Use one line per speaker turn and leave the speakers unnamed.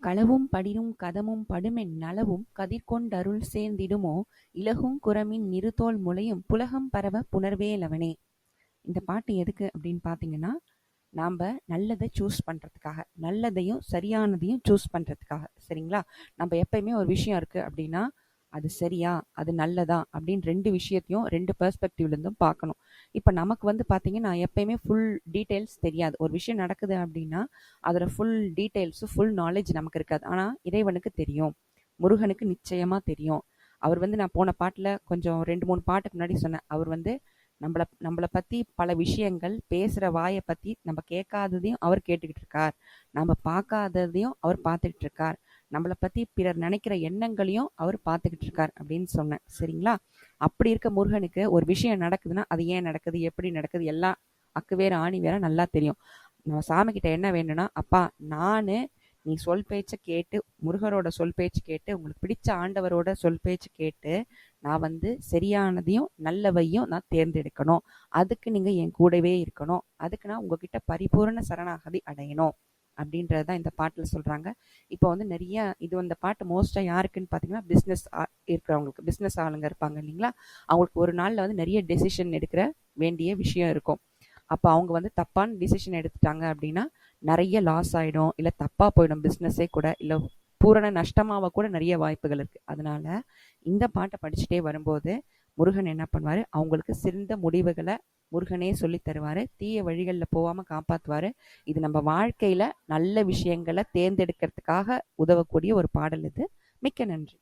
களவும் படினும் கதமும் படுமென் நலவும் கதிர்கொண்டருள் சேர்ந்திடுமோ இலகும் குரமின் நிறுதோள் முளையும் புலகம் பரவ புணர்வேலவனே. இந்த பாட்டு எதுக்கு அப்படின்னு பார்த்தீங்கன்னா, நாம் நல்லதை சூஸ் பண்ணுறதுக்காக, நல்லதையும் சரியானதையும் சூஸ் பண்ணுறதுக்காக. சரிங்களா? நம்ம எப்பயுமே ஒரு விஷயம் இருக்குது அப்படின்னா, அது சரியா அது நல்லதா அப்படின்னு ரெண்டு விஷயத்தையும் ரெண்டு பெர்ஸ்பெக்டிவ்லேருந்தும் பார்க்கணும். இப்போ நமக்கு வந்து பார்த்தீங்கன்னா எப்பயுமே ஃபுல் டீட்டெயில்ஸ் தெரியாது. ஒரு விஷயம் நடக்குது அப்படின்னா அதோட ஃபுல் டீட்டெயில்ஸு ஃபுல் நாலேஜ் நமக்கு இருக்காது. ஆனால் இறைவனுக்கு தெரியும், முருகனுக்கு நிச்சயமாக தெரியும். அவர் வந்து நான் போன பாட்டில் கொஞ்சம் 2-3 பாட்டுக்கு முன்னாடி சொன்னேன், அவர் வந்து நம்மளை பற்றி பல விஷயங்கள் பேசுகிற வாயை பற்றி நம்ம கேட்காததையும் அவர் கேட்டுக்கிட்டு இருக்கார், நம்ம பார்க்காததையும் அவர் பார்த்துக்கிட்டு இருக்கார், நம்மளை பற்றி பிறர் நினைக்கிற எண்ணங்களையும் அவர் பார்த்துக்கிட்டு இருக்கார் அப்படின்னு சொன்னேன். சரிங்களா? அப்படி இருக்க முருகனுக்கு ஒரு விஷயம் நடக்குதுன்னா அது ஏன் நடக்குது, எப்படி நடக்குது, எல்லாம் அக்கு வேற ஆணி வேற நல்லா தெரியும். நம்ம சாமி கிட்ட என்ன வேணும்னா, அப்பா நீ சொல் பேச்சை கேட்டு, முருகரோட சொல் பேச்சு கேட்டு, உங்களுக்கு பிடிச்ச ஆண்டவரோட சொல் பேச்சு கேட்டு நான் வந்து சரியானதையும் நல்லவையும் நான் தேர்ந்தெடுக்கணும். அதுக்கு நீங்க என் கூடவே இருக்கணும். அதுக்கு நான் உங்ககிட்ட பரிபூரண சரணாகதி அடையணும் அப்படின்றது தான் இந்த பாட்டில் சொல்கிறாங்க. இப்போ வந்து நிறைய இந்த பாட்டு மோஸ்ட்டாக யாருக்குன்னு பார்த்தீங்கன்னா பிஸ்னஸ் இருக்கிறவங்களுக்கு, பிஸ்னஸ் ஆளுங்க இருப்பாங்க இல்லைங்களா, அவங்களுக்கு ஒரு நாளில் வந்து நிறைய டெசிஷன் எடுக்கிற வேண்டிய விஷயம் இருக்கும். அப்போ அவங்க வந்து தப்பான டிசிஷன் எடுத்துட்டாங்க அப்படின்னா நிறைய லாஸ் ஆகிடும், இல்லை தப்பாக போயிடும் பிஸ்னஸே கூட, இல்லை பூரண நஷ்டமாக கூட நிறைய வாய்ப்புகள் இருக்குது. அதனால இந்த பாட்டை படிச்சுட்டே வரும்போது முருகன் என்ன பண்ணுவார், அவங்களுக்கு சிறந்த முடிவுகளை முருகனே சொல்லி தருவார், தீய வழிகளில் போகாமல் காப்பாற்றுவார். இது நம்ம வாழ்க்கையில் நல்ல விஷயங்களை தேர்ந்தெடுக்கிறதுக்காக உதவக்கூடிய ஒரு பாடல் இது. மிக்க நன்றி.